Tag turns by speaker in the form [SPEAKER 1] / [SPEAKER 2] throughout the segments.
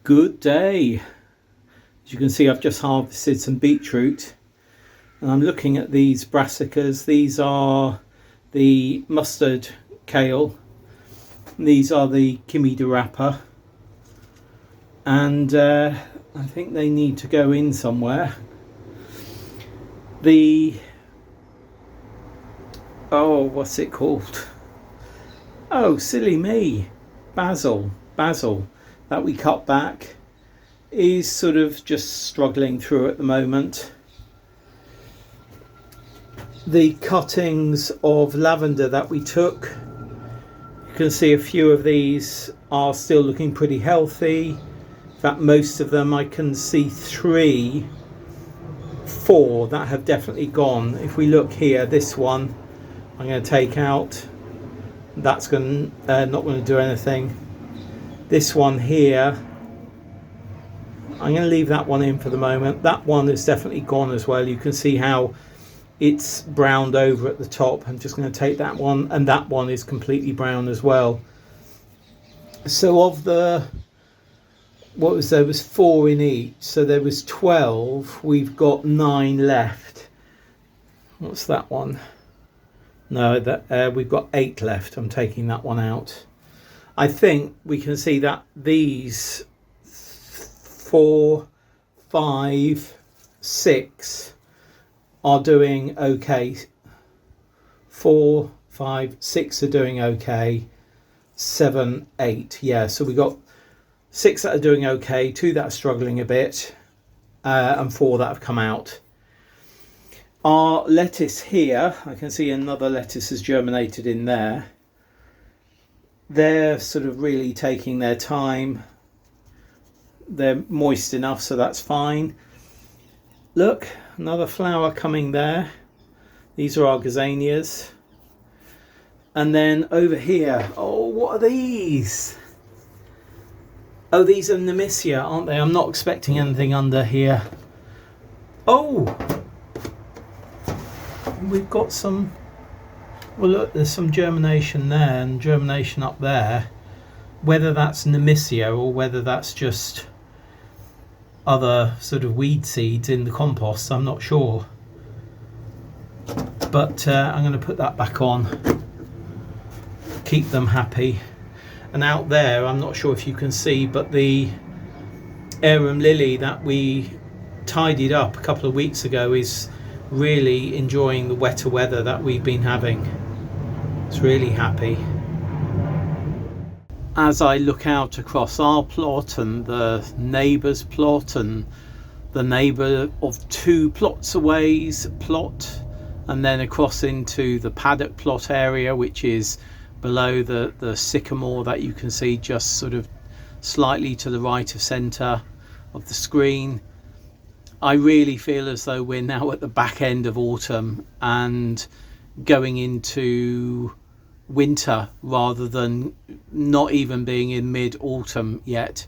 [SPEAKER 1] Good day. As you can see, I've just harvested some beetroot and I'm looking at these brassicas. These are the mustard kale, these are the Kimi de Rapa, and I think they need to go in somewhere. What's it called? Oh, silly me. Basil that we cut back is sort of just struggling through at the moment. The cuttings of lavender that we took, you can see a few of these are still looking pretty healthy. In fact, most of them, I can see 4 that have definitely gone. If we look here, this one I'm going to take out. That's not going to do anything. This one here, I'm going to leave that one in for the moment. That one is definitely gone as well. You can see how it's browned over at the top. I'm just going to take that one, and that one is completely brown as well. So of there was 4 in each, so there was 12. We've got 9 left. What's that one? No, we've got 8 left. I'm taking that one out. I think we can see that these 4, 5, 6 are doing okay. 4, 5, 6 are doing okay. 7, 8. Yeah, so we got 6 that are doing okay, 2 that are struggling a bit, and 4 that have come out. Our lettuce here, I can see another lettuce has germinated in there. They're sort of really taking their time. They're moist enough, so that's fine. Look, another flower coming there. These are our gazanias. And then over here, oh, what are these? Oh, these are Nemesia, aren't they? I'm not expecting anything under here. Oh, we've got some. Well, look, there's some germination there and germination up there. Whether that's Nemesia or whether that's just other sort of weed seeds in the compost, I'm not sure. But I'm going to put that back on. Keep them happy. And out there, I'm not sure if you can see, but the arum lily that we tidied up a couple of weeks ago is really enjoying the wetter weather that we've been having. It's really happy. As I look out across our plot and the neighbour's plot and the neighbour of 2 plots away's plot, and then across into the paddock plot area, which is below the sycamore that you can see just sort of slightly to the right of centre of the screen, I really feel as though we're now at the back end of autumn and going into winter rather than not even being in mid-autumn yet.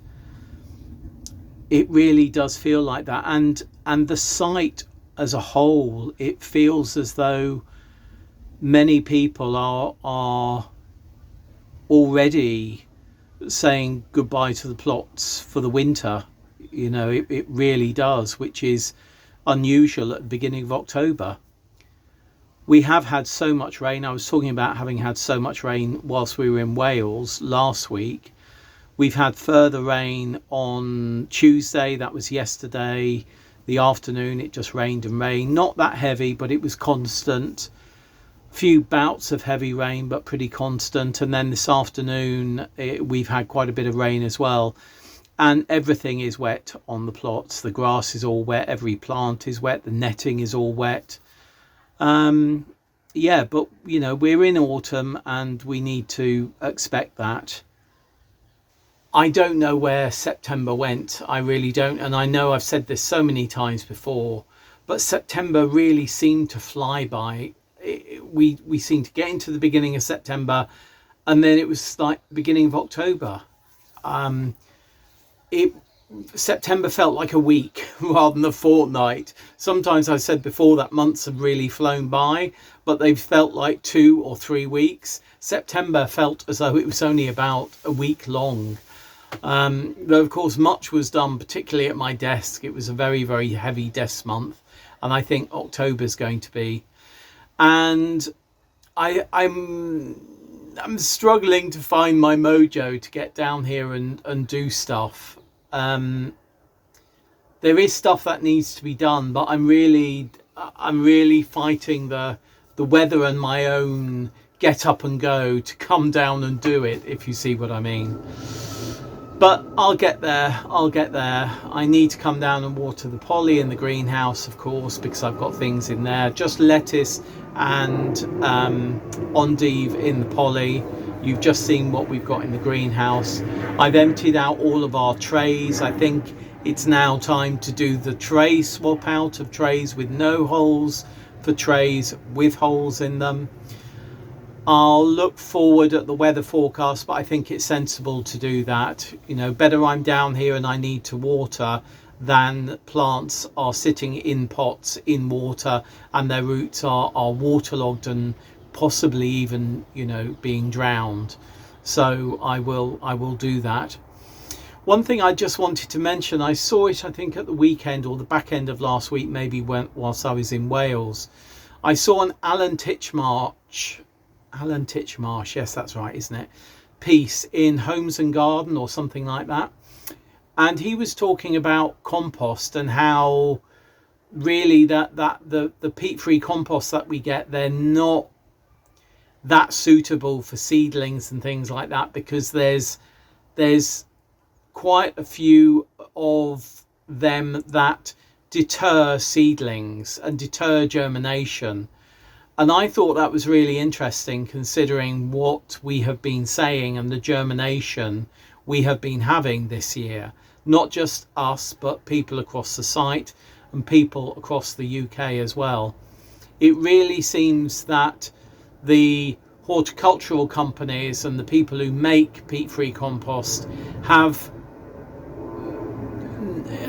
[SPEAKER 1] It really does feel like that, and the site as a whole, it feels as though many people are already saying goodbye to the plots for the winter. You know, it really does, which is unusual at the beginning of October. We have had so much rain. I was talking about having had so much rain whilst we were in Wales last week. We've had further rain on Tuesday. That was yesterday. The afternoon, it just rained and rained. Not that heavy, but it was constant. A few bouts of heavy rain, but pretty constant. And then this afternoon, we've had quite a bit of rain as well. And everything is wet on the plots. The grass is all wet. Every plant is wet. The netting is all wet. Yeah, but you know, we're in autumn and we need to expect that. I don't know where September went. I really don't. And I know I've said this so many times before, but September really seemed to fly by. We seemed to get into the beginning of September and then it was like the beginning of October. September felt like a week rather than a fortnight. Sometimes I've said before that months have really flown by, but they've felt like 2 or 3 weeks. September felt as though it was only about a week long. Though of course much was done, particularly at my desk. It was a very, very heavy desk month, and I think October's going to be. And I'm struggling to find my mojo to get down here and do stuff. There is stuff that needs to be done, but I'm really fighting the weather and my own get up and go to come down and do it, if you see what I mean. But I'll get there. I need to come down and water the poly in the greenhouse, of course, because I've got things in there. Just lettuce and endive in the poly. You've just seen what we've got in the greenhouse. I've emptied out all of our trays. I think it's now time to do the tray swap out of trays with no holes for trays with holes in them. I'll look forward at the weather forecast, but I think it's sensible to do that. You know, better I'm down here and I need to water than plants are sitting in pots in water and their roots are waterlogged and possibly even, you know, being drowned. So I will do that. One thing I just wanted to mention, I saw it I think at the weekend or the back end of last week, maybe whilst I was in Wales. I saw an Alan Titchmarsh, yes, that's right, isn't it, piece in Homes and Garden or something like that, and he was talking about compost and how really that the peat-free compost that we get, they're not that suitable for seedlings and things like that, because there's quite a few of them that deter seedlings and deter germination. And I thought that was really interesting, considering what we have been saying and the germination we have been having this year. Not just us, but people across the site and people across the UK as well. It really seems that the horticultural companies and the people who make peat-free compost have...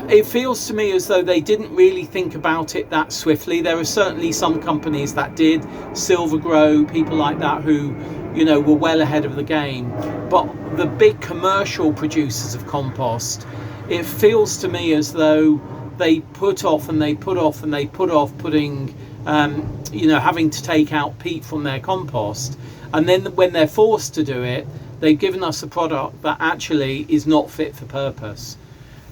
[SPEAKER 1] It feels to me as though they didn't really think about it that swiftly. There are certainly some companies that did, Silver Grow, people like that, who, you know, were well ahead of the game. But the big commercial producers of compost, it feels to me as though they put off putting, you know, having to take out peat from their compost. And then when they're forced to do it, they've given us a product that actually is not fit for purpose.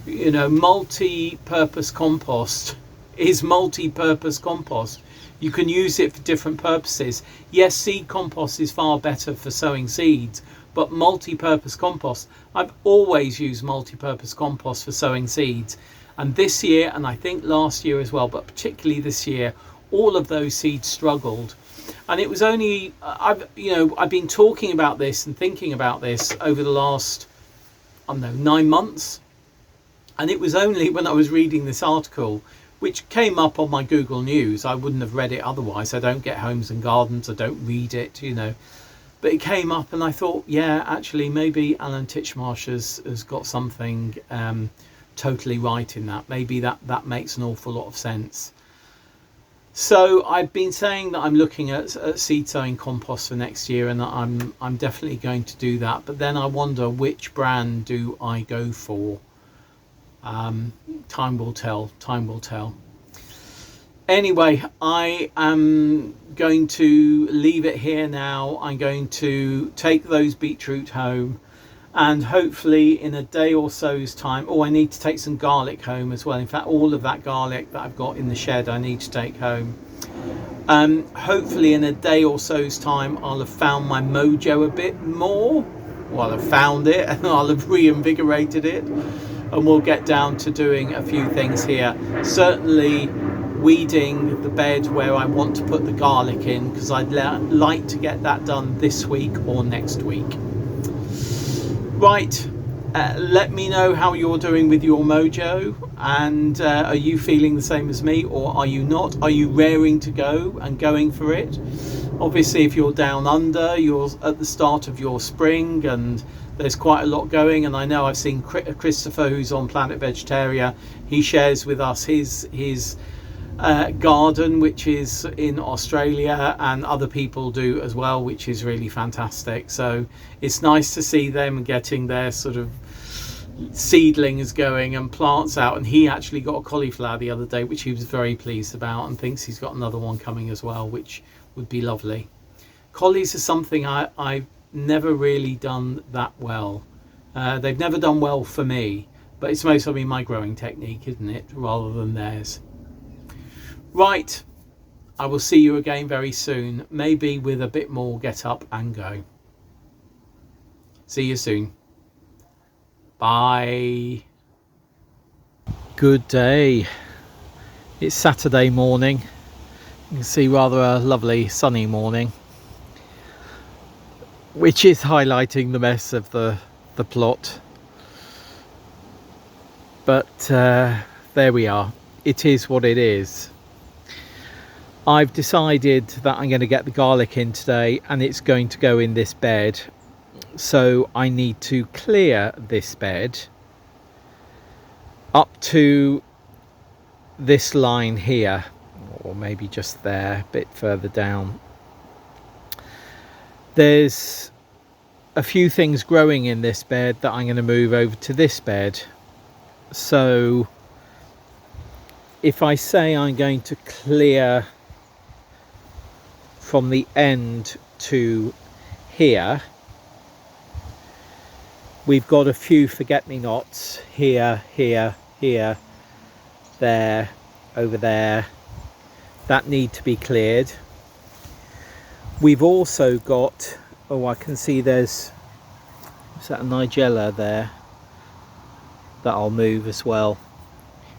[SPEAKER 1] You know, multi-purpose compost is multi-purpose compost. You can use it for different purposes. Yes, seed compost is far better for sowing seeds, but multi-purpose compost, I've always used multi-purpose compost for sowing seeds. And this year, and I think last year as well, but particularly this year, all of those seeds struggled. And it was only, I've been talking about this and thinking about this over the last, I don't know, 9 months. And it was only when I was reading this article, which came up on my Google News, I wouldn't have read it otherwise. I don't get Homes and Gardens, I don't read it, you know. But it came up and I thought, yeah, actually, maybe Alan Titchmarsh has got something totally right in that. Maybe that makes an awful lot of sense. So I've been saying that I'm looking at seed sowing compost for next year, and I'm definitely going to do that. But then I wonder, which brand do I go for? Time will tell. Anyway, I am going to leave it here now. I'm going to take those beetroot home, and hopefully in a day or so's time, I need to take some garlic home as well. In fact, all of that garlic that I've got in the shed I need to take home. Hopefully in a day or so's time I'll have found my mojo a bit more. Well, I've found it and I'll have reinvigorated it. And we'll get down to doing a few things here. Certainly weeding the bed where I want to put the garlic in, because I'd like to get that done this week or next week. Right, let me know how you're doing with your mojo, and are you feeling the same as me, or are you not? Are you raring to go and going for it? Obviously, if you're down under, you're at the start of your spring and there's quite a lot going, and I know I've seen Christopher, who's on Planet Vegetaria, he shares with us his garden, which is in Australia, and other people do as well, which is really fantastic. So it's nice to see them getting their sort of seedlings going and plants out, and he actually got a cauliflower the other day, which he was very pleased about, and thinks he's got another one coming as well, which would be lovely. Collies are something I've never really done that well. They've never done well for me, but it's mostly my growing technique, isn't it, rather than theirs. Right, I will see you again very soon, maybe with a bit more get up and go. See you soon. Bye. Good day. It's Saturday morning. You can see rather a lovely sunny morning, which is highlighting the mess of the plot. But there we are. It is what it is. I've decided that I'm going to get the garlic in today, and it's going to go in this bed. So I need to clear this bed up to this line here, or maybe just there, a bit further down. There's a few things growing in this bed that I'm going to move over to this bed. So if I say I'm going to clear from the end to here, we've got a few forget-me-nots here, here, here, there, over there, that need to be cleared. We've also got, oh, I can see there's, is that a Nigella there that I'll move as well.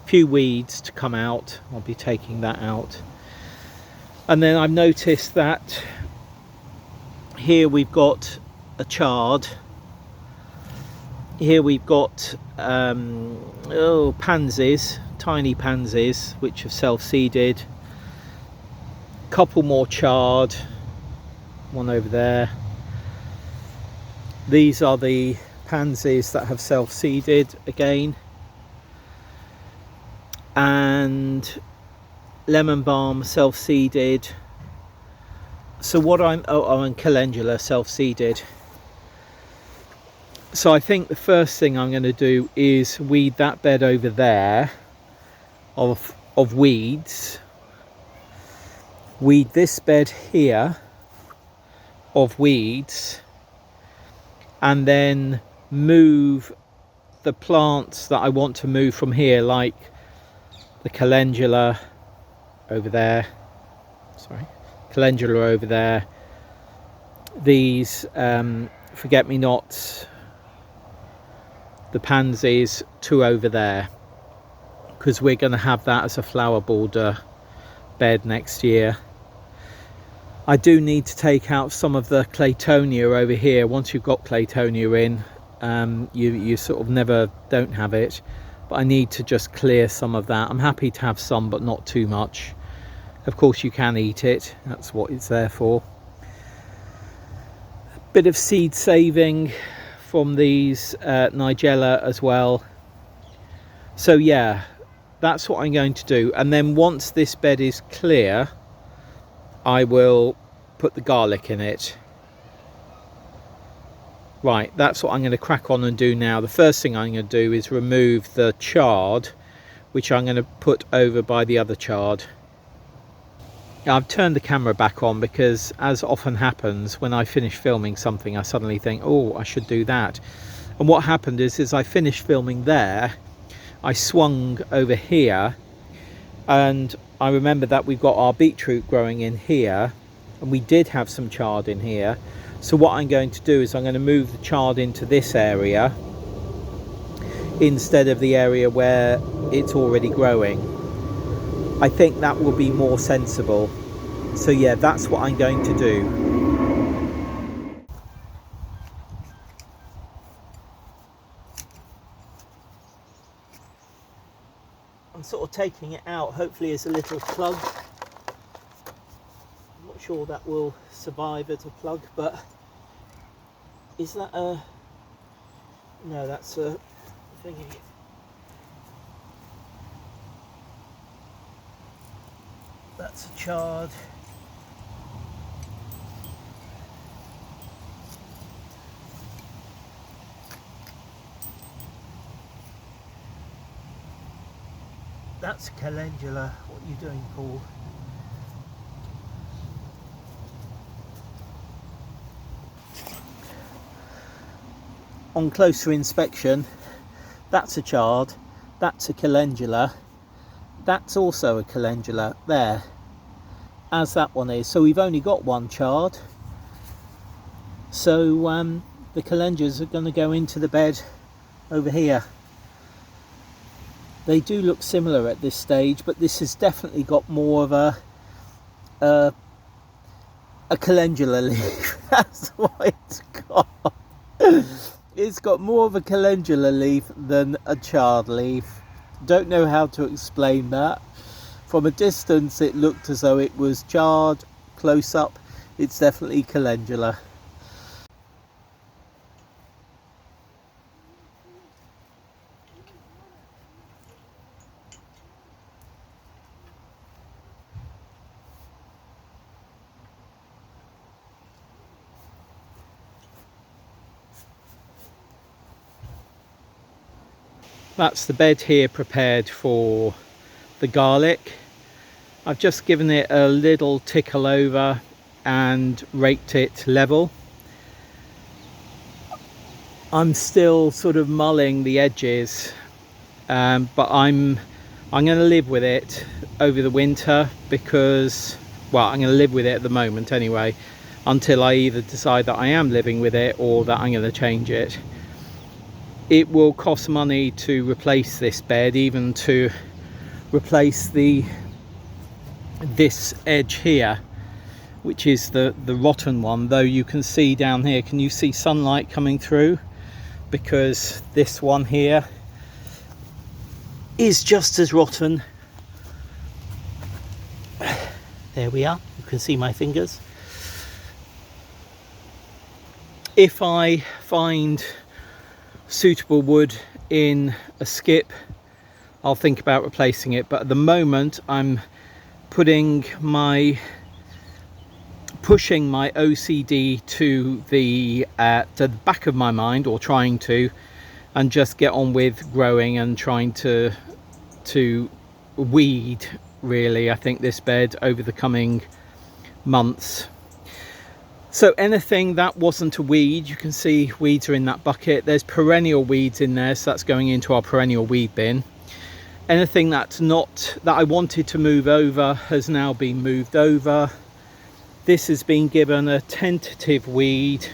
[SPEAKER 1] A few weeds to come out, I'll be taking that out. And then I've noticed that here we've got a chard. Here we've got pansies, tiny pansies, which have self-seeded. Couple more chard, one over there. These are the pansies that have self-seeded again. And lemon balm self-seeded. So what and calendula self-seeded. So I think the first thing I'm going to do is weed that bed over there of weeds. Weed this bed here of weeds, and then move the plants that I want to move from here, like the calendula over there. Calendula over there. These forget-me-nots, the pansies, to over there, because we're going to have that as a flower border bed next year. I do need to take out some of the claytonia over here. Once you've got claytonia in, you sort of don't have it, but I need to just clear some of that. I'm happy to have some, but not too much. Of course you can eat it, that's what it's there for. A bit of seed saving from these Nigella as well. So yeah, that's what I'm going to do. And then once this bed is clear, I will put the garlic in it. Right, that's what I'm going to crack on and do now. The first thing I'm going to do is remove the chard, which I'm going to put over by the other chard. I've turned the camera back on because, as often happens, when I finish filming something, I suddenly think, oh, I should do that. And what happened is I finished filming there, I swung over here, and I remember that we've got our beetroot growing in here, and we did have some chard in here. So what I'm going to do is I'm going to move the chard into this area instead of the area where it's already growing. I think that will be more sensible. So yeah, that's what I'm going to do. I'm sort of taking it out, hopefully as a little plug. I'm not sure that will survive as a plug, but is that a... No, that's a thingy. That's a chard. That's calendula. What are you doing, Paul? On closer inspection, that's a chard, that's a calendula, that's also a calendula there, as that one is. So we've only got one chard. So the calendulas are going to go into the bed over here. They do look similar at this stage, but this has definitely got more of a calendula leaf. That's what it's got. It's got more of a calendula leaf than a chard leaf. Don't know how to explain that. From a distance it looked as though it was chard. Close up, it's definitely calendula. That's the bed here prepared for the garlic. I've just given it a little tickle over and raked it level. I'm still sort of mulling the edges, but I'm going to live with it over the winter because, well, I'm going to live with it at the moment anyway, until I either decide that I am living with it or that I'm going to change it. It will cost money to replace this bed, even to replace this edge here, which is the rotten one, though you can see down here, can you see sunlight coming through? Because this one here is just as rotten. There we are, you can see my fingers. If I find suitable wood in a skip, I'll think about replacing it, but at the moment I'm pushing my OCD to the back of my mind, or trying to, and just get on with growing and trying to weed, really, I think, this bed over the coming months. So anything that wasn't a weed, you can see weeds are in that bucket. There's perennial weeds in there, so that's going into our perennial weed bin. Anything that's not, that I wanted to move over, has now been moved over. This has been given a tentative weed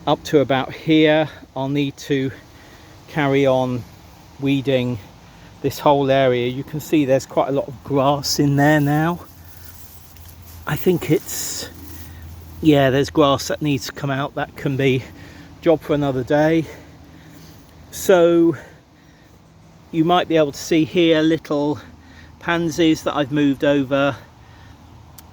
[SPEAKER 1] up to about here. I'll need to carry on weeding this whole area. You can see there's quite a lot of grass in there now. I think it's, yeah, there's grass that needs to come out. That can be job for another day. So you might be able to see here little pansies that I've moved over.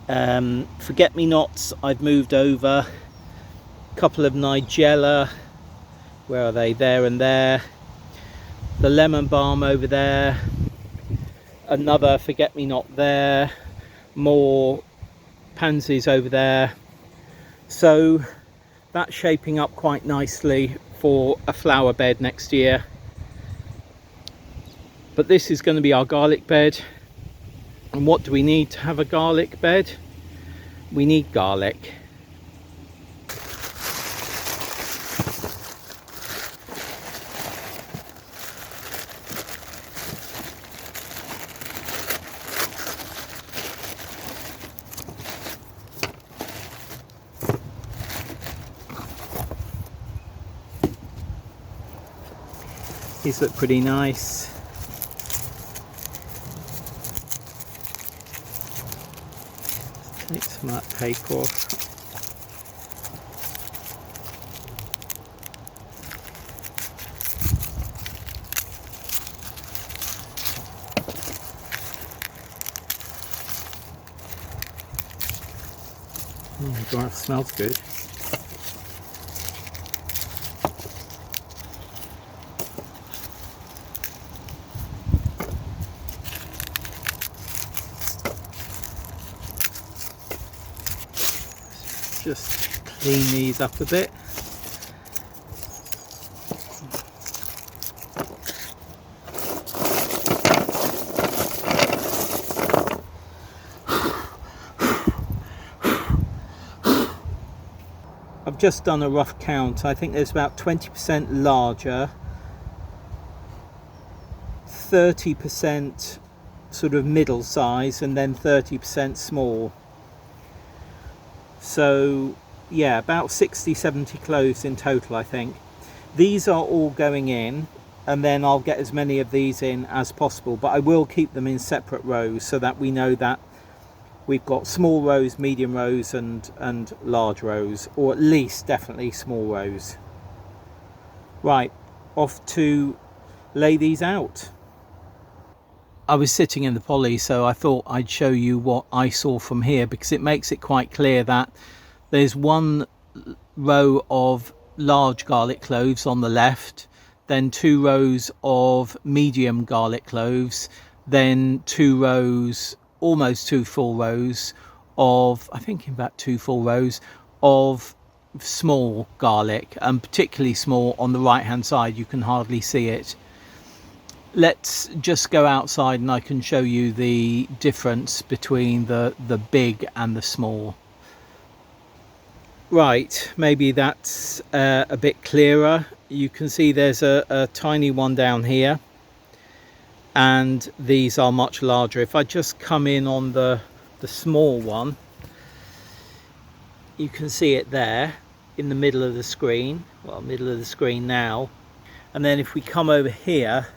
[SPEAKER 1] Forget-me-nots I've moved over. A couple of nigella. Where are they? There and there. The lemon balm over there. Another forget-me-not there. More pansies over there. So that's shaping up quite nicely for a flower bed next year. But this is going to be our garlic bed. And what do we need to have a garlic bed? We need garlic. These look pretty nice. Take some of that paper off. It smells good. Just clean these up a bit. I've just done a rough count. I think there's about 20% larger, 30% sort of middle size, and then 30% small. So yeah, about 60-70 cloves in total, I think. These are all going in, and then I'll get as many of these in as possible, but I will keep them in separate rows so that we know that we've got small rows, medium rows, and large rows, or at least definitely small rows. Right, off to lay these out. I was sitting in the poly, so I thought I'd show you what I saw from here, because it makes it quite clear that there's one row of large garlic cloves on the left, then 2 rows of medium garlic cloves, then 2 rows, almost 2 full rows of, I think about 2 full rows of small garlic, and particularly small on the right hand side. You can hardly see it. Let's just go outside and I can show you the difference between the big and the small. Right, maybe that's a bit clearer. You can see there's a tiny one down here, and these are much larger. If I just come in on the small one, you can see it there in the middle of the screen, well, middle of the screen now. And then if we come over here,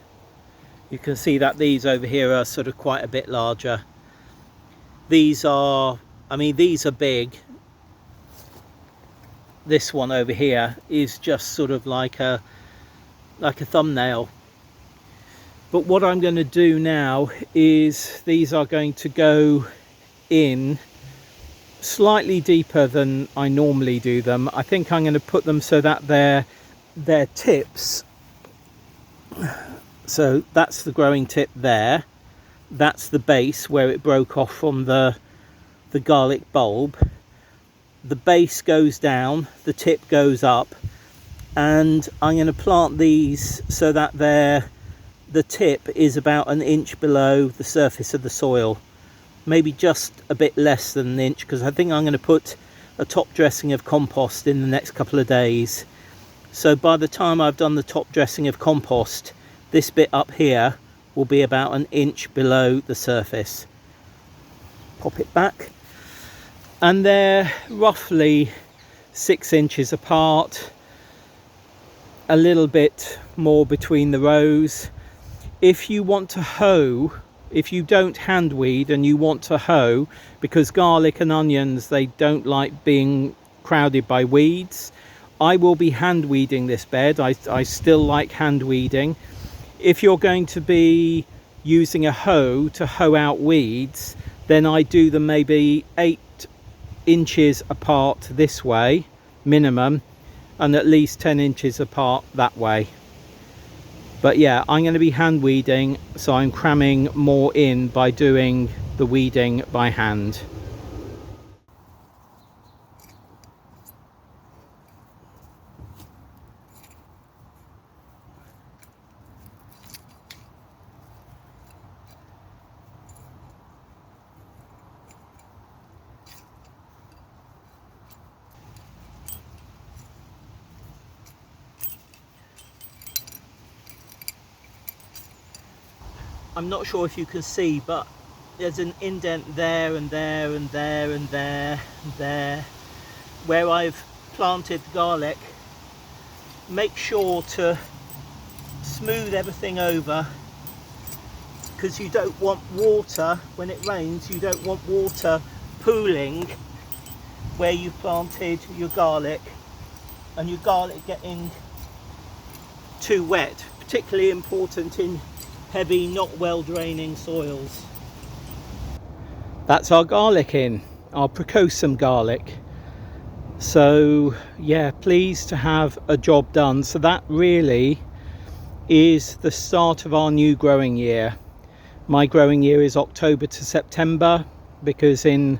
[SPEAKER 1] you can see that these over here are sort of quite a bit larger. These are, I mean, these are big. This one over here is just sort of like a thumbnail. But what I'm going to do now is these are going to go in slightly deeper than I normally do them. I think I'm going to put them so that they're tips. So that's the growing tip there. That's the base where it broke off from the garlic bulb. The base goes down, the tip goes up, and I'm going to plant these so that the tip is about an inch below the surface of the soil. Maybe just a bit less than an inch, because I think I'm going to put a top dressing of compost in the next couple of days. So by the time I've done the top dressing of compost, this bit up here will be about an inch below the surface. Pop it back. And they're roughly 6 inches apart, a little bit more between the rows. If you want to hoe, if you don't hand weed and you want to hoe, because garlic and onions, they don't like being crowded by weeds, I will be hand weeding this bed. I still like hand weeding. If you're going to be using a hoe to hoe out weeds, then I do them maybe 8 inches apart this way minimum, and at least 10 inches apart that way. But yeah, I'm going to be hand weeding, so I'm cramming more in by doing the weeding by hand. I'm not sure if you can see, but there's an indent there and there and there and there and there where I've planted garlic. Make sure to smooth everything over, because you don't want water, when it rains, you don't want water pooling where you planted your garlic, and your garlic getting too wet. Particularly important in heavy, not well draining soils. That's our garlic in, our Precosum garlic. So yeah, pleased to have a job done. So that really is the start of our new growing year. My growing year is October to September, because in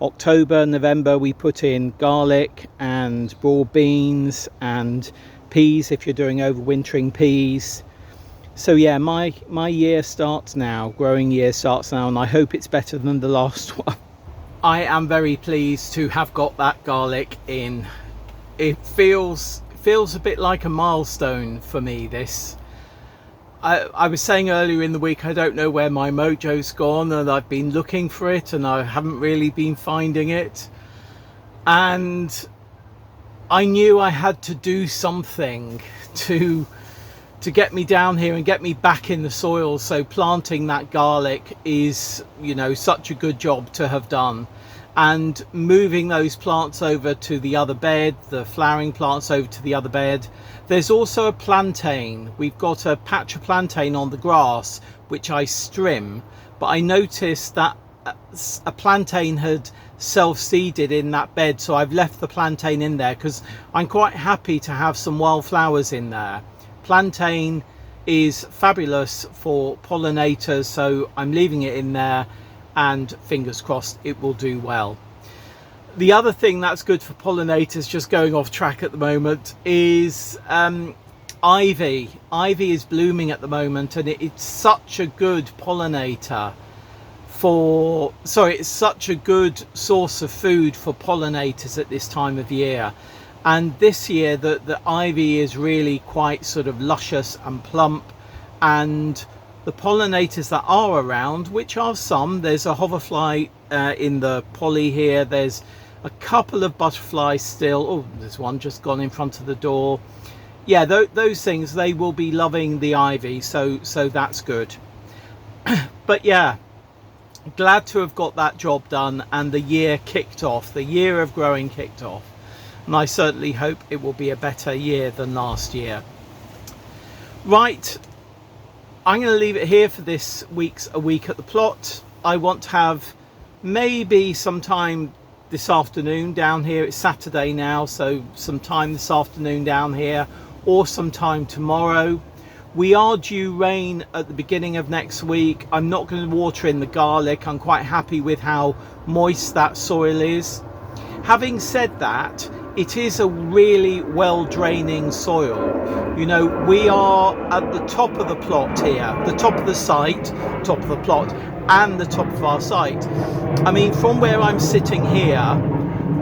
[SPEAKER 1] October, November we put in garlic and broad beans and peas if you're doing overwintering peas. So yeah, my year starts now, growing year starts now, and I hope it's better than the last one. I am very pleased to have got that garlic in. it feels a bit like a milestone for me, this. I was saying earlier in the week, I don't know where my mojo's gone, and I've been looking for it and I haven't really been finding it. And I knew I had to do something to get me down here and get me back in the soil. So planting that garlic is, you know, such a good job to have done. And moving those plants over to the other bed, the flowering plants over to the other bed. There's also a plantain. We've got a patch of plantain on the grass, which I strim, but I noticed that a plantain had self-seeded in that bed, so I've left the plantain in there because I'm quite happy to have some wildflowers in there. Plantain is fabulous for pollinators, so I'm leaving it in there, and fingers crossed it will do well. The other thing that's good for pollinators, just going off track at the moment, is ivy. Ivy is blooming at the moment, and it's such a good pollinator it's such a good source of food for pollinators at this time of year. And this year the ivy is really quite sort of luscious and plump, and the pollinators that are around, which are some, there's a hoverfly in the poly here, there's a couple of butterflies still. Oh, there's one just gone in front of the door. Yeah, those things, they will be loving the ivy, so that's good. But yeah, glad to have got that job done and the year kicked off, the year of growing kicked off, and I certainly hope it will be a better year than last year. Right, I'm going to leave it here for this week's A Week at the Plot. I want to have maybe sometime this afternoon down here. It's Saturday now, so sometime this afternoon down here, or sometime tomorrow. We are due rain at the beginning of next week. I'm not going to water in the garlic. I'm quite happy with how moist that soil is. Having said that, it is a really well draining soil. You know, we are at the top of the plot here, the top of the site, top of the plot, and the top of our site. I mean, from where I'm sitting here,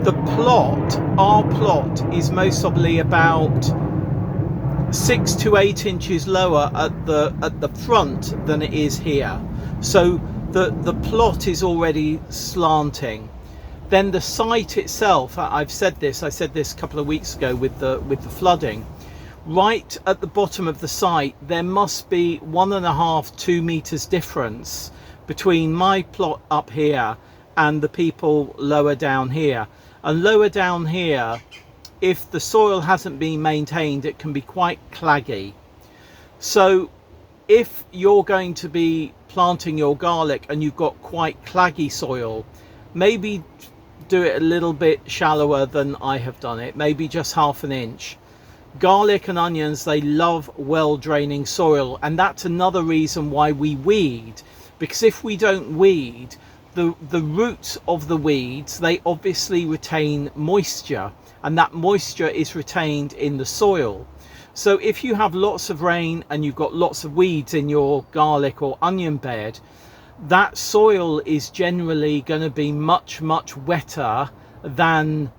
[SPEAKER 1] the plot, our plot, is most probably about 6 to 8 inches lower at the front than it is here. So the plot is already slanting. Then the site itself, I said this a couple of weeks ago with the flooding. Right at the bottom of the site, there must be 1.5–2 meters difference between my plot up here and the people lower down here. And lower down here, if the soil hasn't been maintained, it can be quite claggy. So if you're going to be planting your garlic and you've got quite claggy soil, maybe do it a little bit shallower than I have done it, maybe just 1/2 inch. Garlic and onions, they love well draining soil, and that's another reason why we weed, because if we don't weed, the roots of the weeds, they obviously retain moisture, and that moisture is retained in the soil. So if you have lots of rain and you've got lots of weeds in your garlic or onion bed, that soil is generally going to be much wetter than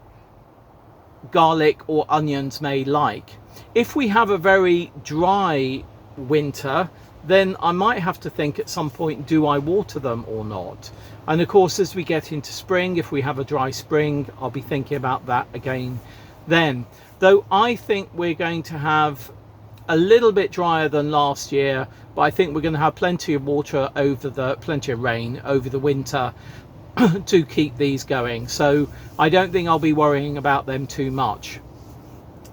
[SPEAKER 1] garlic or onions may like. If we have a very dry winter, then I might have to think at some point, do I water them or not? And of course, as we get into spring, if we have a dry spring, I'll be thinking about that again then. Though I think we're going to have a little bit drier than last year, but I think we're going to have plenty of water plenty of rain over the winter to keep these going. So I don't think I'll be worrying about them too much.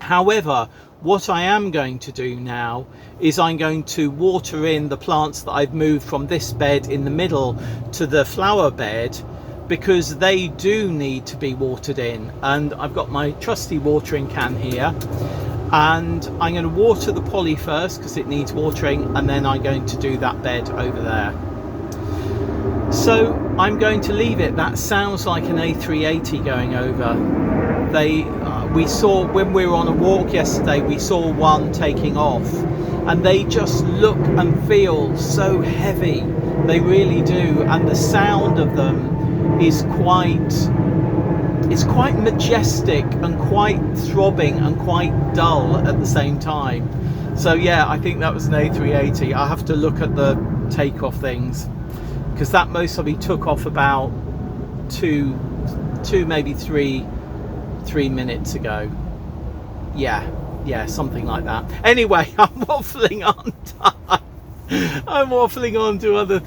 [SPEAKER 1] However, what I am going to do now is I'm going to water in the plants that I've moved from this bed in the middle to the flower bed, because they do need to be watered in. And I've got my trusty watering can here, and I'm going to water the poly first because it needs watering, and then I'm going to do that bed over there. So I'm going to leave it. That sounds like an A380 going over. We saw, when we were on a walk yesterday, we saw one taking off, and they just look and feel so heavy. They really do, and the sound of them is quite it's quite majestic and quite throbbing and quite dull at the same time. So yeah, I think that was an A380. I have to look at the takeoff things, because that most probably took off about two maybe three minutes ago. Yeah, something like that. Anyway, I'm waffling on time. I'm waffling on to other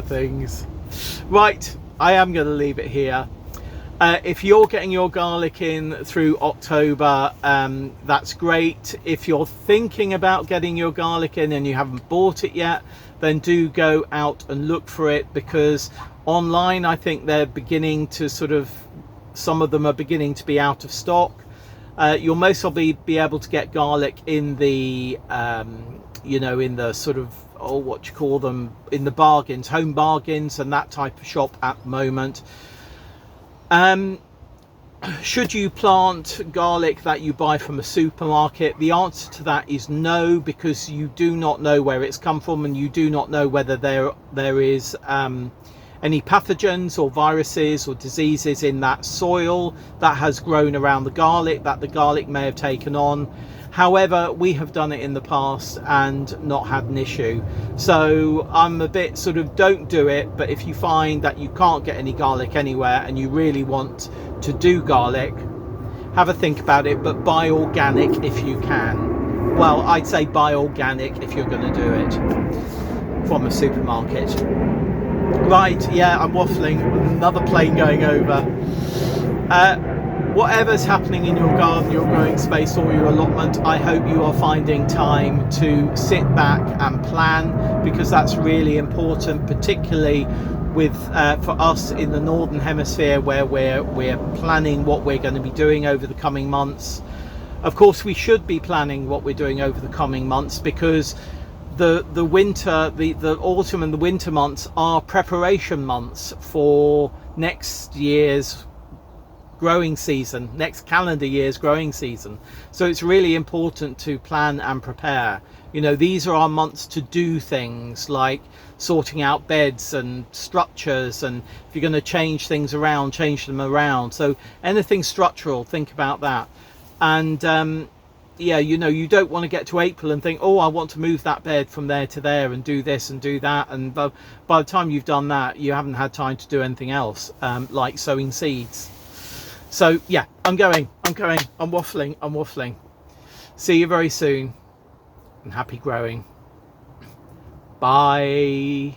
[SPEAKER 1] things. Right, I am going to leave it here. If you're getting your garlic in through October, that's great. If you're thinking about getting your garlic in and you haven't bought it yet, then do go out and look for it, because online I think they're beginning to some of them are beginning to be out of stock. You'll most probably be able to get garlic in the in the what you call them, in the bargains, home bargains and that type of shop at the moment. Should you plant garlic that you buy from a supermarket? The answer to that is no, because you do not know where it's come from, and you do not know whether there is any pathogens or viruses or diseases in that soil that has grown around the garlic that the garlic may have taken on. However, we have done it in the past and not had an issue. So I'm a bit don't do it, but if you find that you can't get any garlic anywhere and you really want to do garlic, have a think about it, but buy organic if you can. Well, I'd say buy organic if you're going to do it from a supermarket. Right, yeah, I'm waffling. Another plane going over. Whatever's happening in your garden, your growing space or your allotment, I hope you are finding time to sit back and plan, because that's really important, particularly with for us in the Northern Hemisphere, where we're planning what we're going to be doing over the coming months. Of course, we should be planning what we're doing over the coming months, because the winter, the autumn and the winter months are preparation months for next year's growing season, next calendar year's growing season. So it's really important to plan and prepare. These are our months to do things like sorting out beds and structures, and if you're going to change things around, change them around. So anything structural, think about that. And you don't want to get to April and think, oh, I want to move that bed from there to there and do this and do that, and by the time you've done that, you haven't had time to do anything else, like sowing seeds. So yeah, I'm waffling. See you very soon, and happy growing. Bye.